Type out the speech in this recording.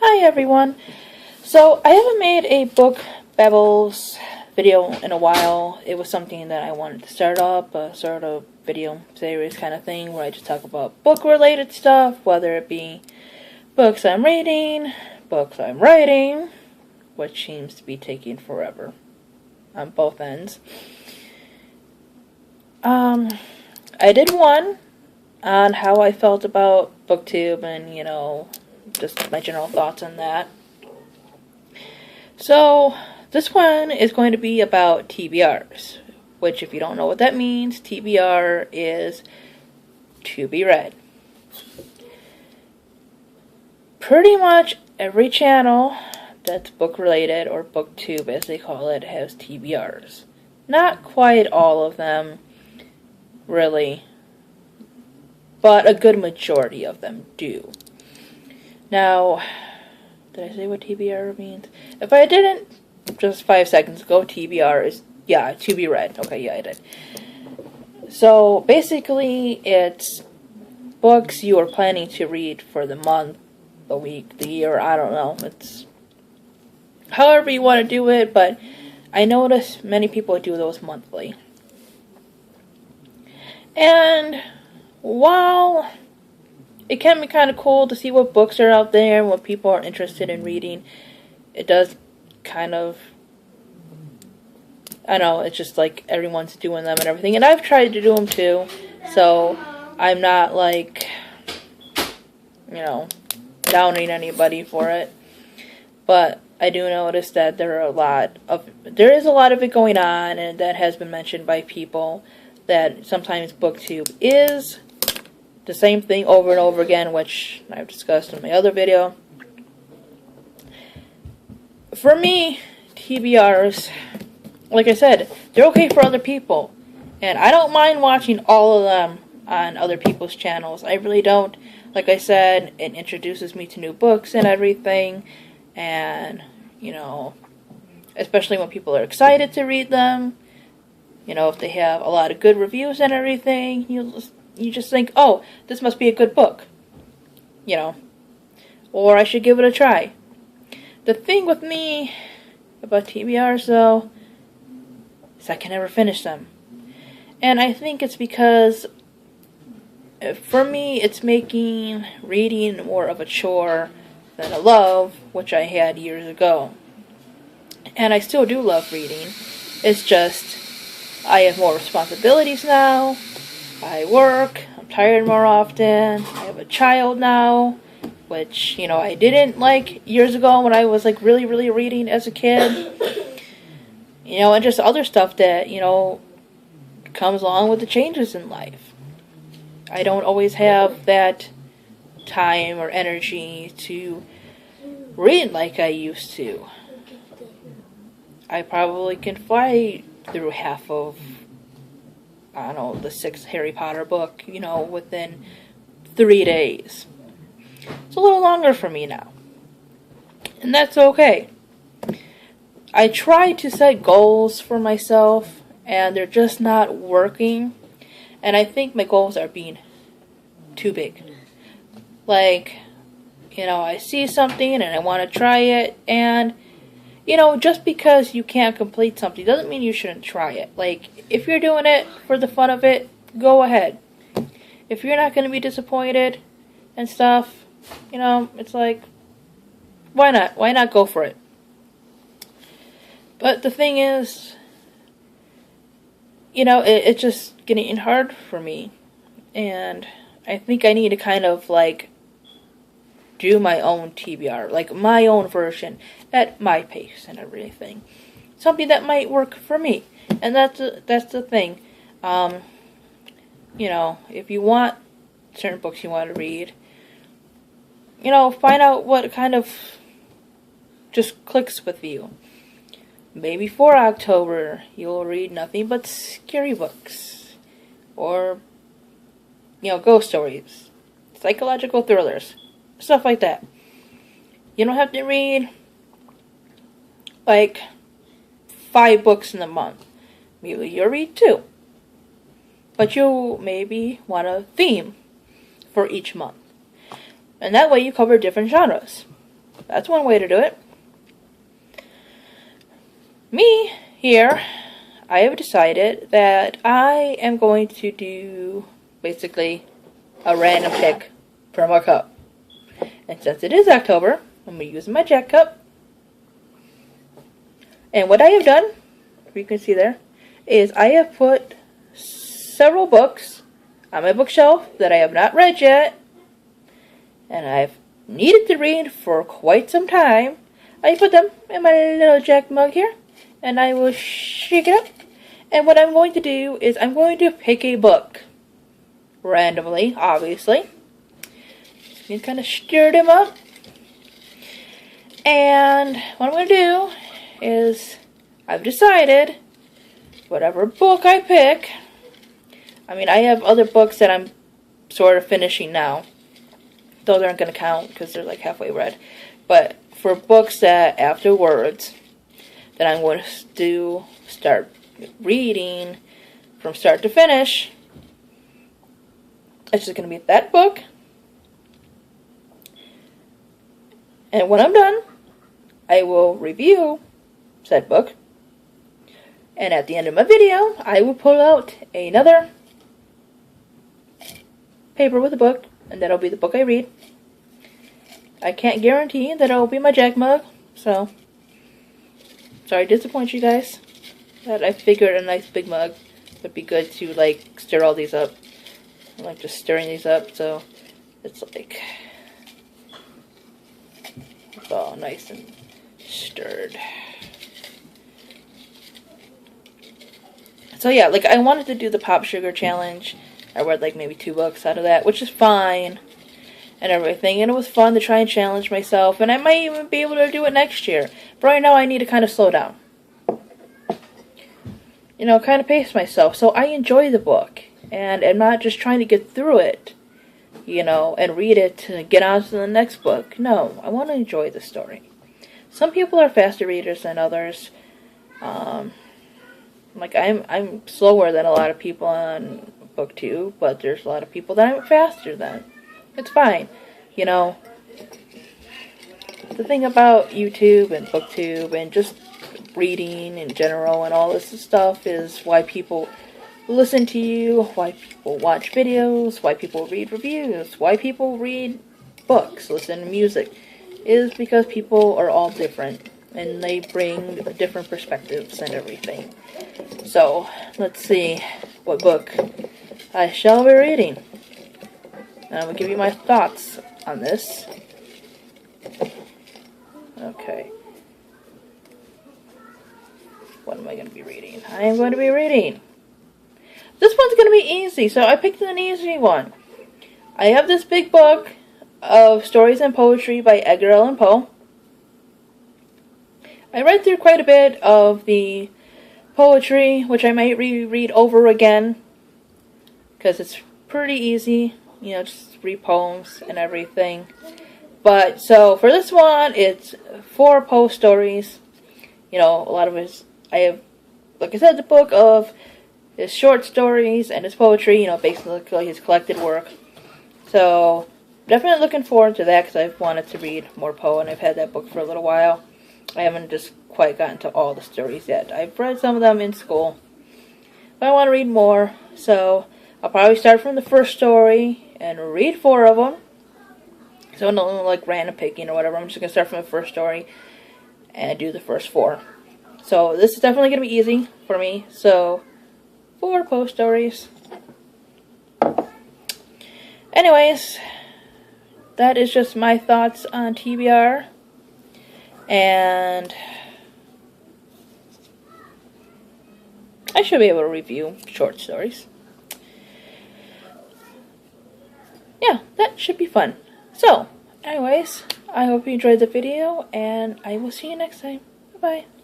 Hi everyone. So I haven't made a book Babbles video in a while. It was something that I wanted to start up, a sort of video series kind of thing where I just talk about book related stuff, whether it be books I'm reading, books I'm writing, which seems to be taking forever on both ends. I did one on how I felt about BookTube and, just my general thoughts on that. So, this one is going to be about TBRs, which if you don't know what that means, TBR is to be read. Pretty much every channel that's book related, or BookTube as they call it, has TBRs. Not quite all of them, really, but a good majority of them do. Now, did I say what TBR means? If I didn't, just 5 seconds ago, TBR is, to be read. Okay, yeah, I did. So, basically, it's books you are planning to read for the month, the week, the year, I don't know. It's however you want to do it, but I notice many people do those monthly. And while it can be kind of cool to see what books are out there and what people are interested in reading, it does kind of, I know, it's just like everyone's doing them and everything. And I've tried to do them too, so I'm not like, downing anybody for it. But I do notice that there is a lot of it going on, and that has been mentioned by people, that sometimes BookTube is the same thing over and over again, which I've discussed in my other video. For me, TBRs, like I said, they're okay for other people. And I don't mind watching all of them on other people's channels. I really don't. Like I said, it introduces me to new books and everything. And, especially when people are excited to read them. If they have a lot of good reviews and everything, you just think, oh, this must be a good book. Or I should give it a try. The thing with me about TBRs, though, is I can never finish them. And I think it's because, for me, it's making reading more of a chore than a love, which I had years ago. And I still do love reading. It's just, I have more responsibilities now. I work. I'm tired more often. I have a child now, which, I didn't like years ago when I was, really, really reading as a kid. And just other stuff that, comes along with the changes in life. I don't always have that time or energy to read like I used to. I probably can fly through half of, the 6th Harry Potter book, within 3 days. It's a little longer for me now. And that's okay. I try to set goals for myself, and they're just not working. And I think my goals are being too big. I see something and I want to try it, and just because you can't complete something doesn't mean you shouldn't try it. If you're doing it for the fun of it, go ahead. If you're not going to be disappointed and stuff, it's why not? Why not go for it? But the thing is, it's just getting hard for me. And I think I need to kind of, do my own TBR, my own version, at my pace and everything. Something that might work for me. And that's the thing. If you want certain books you want to read, find out what kind of just clicks with you. Maybe for October, you'll read nothing but scary books. Or, ghost stories. Psychological thrillers. Stuff like that. You don't have to read 5 books in a month. Maybe you'll read 2. But you maybe want a theme for each month. And that way you cover different genres. That's one way to do it. Me, here, I have decided that I am going to do, basically, a random pick from our cup. And since it is October, I'm going to use my Jack cup. And what I have done, if you can see there, is I have put several books on my bookshelf that I have not read yet, and I've needed to read for quite some time. I put them in my little Jack mug here, and I will shake it up. And what I'm going to do is I'm going to pick a book randomly, obviously. You kind of stir them up. And what I'm going to do is I've decided whatever book I pick, I mean, I have other books that I'm sort of finishing now. Those aren't going to count because they're like halfway read. But for books that afterwards that I'm going to start reading from start to finish, it's just going to be that book. And when I'm done, I will review said book. And at the end of my video, I will pull out another paper with a book, and that'll be the book I read. I can't guarantee that it'll be my Jack mug, so sorry to disappoint you guys. But I figured a nice big mug would be good to like stir all these up. I like just stirring these up, so it's like it's all nice and stirred. So yeah, like I wanted to do the Pop Sugar Challenge. I read like maybe 2 books out of that, which is fine and everything. And it was fun to try and challenge myself. And I might even be able to do it next year. But right now I need to kind of slow down. You know, kind of pace myself. So I enjoy the book. And I'm not just trying to get through it, you know, and read it to get on to the next book. No, I want to enjoy the story. Some people are faster readers than others. Like I'm slower than a lot of people on book 2, but there's a lot of people that I'm faster than. It's fine, you know. The thing about YouTube and BookTube and just reading in general and all this stuff is why people listen to you, why people watch videos, why people read reviews, why people read books, listen to music, is because people are all different and they bring different perspectives and everything. So, let's see what book I shall be reading. And I will give you my thoughts on this. Okay. What am I going to be reading? I am going to be reading. This one's going to be easy, so I picked an easy one. I have this big book of stories and poetry by Edgar Allan Poe. I read through quite a bit of the poetry, which I might reread over again, because it's pretty easy, you know, just read poems and everything. But, so, for this one, it's 4 Poe stories. You know, a lot of his, I have, like I said, the book of his short stories and his poetry, you know, basically his collected work. So, definitely looking forward to that, because I've wanted to read more Poe, and I've had that book for a little while. I haven't just quite gotten to all the stories yet. I've read some of them in school, but I want to read more, so I'll probably start from the first story and read 4 of them. So no like random picking or whatever. I'm just going to start from the first story and do the first 4. So this is definitely going to be easy for me. So 4 Poe stories. Anyways, that is just my thoughts on TBR. And I should be able to review short stories. Yeah, that should be fun. So, anyways, I hope you enjoyed the video, and I will see you next time. Bye-bye.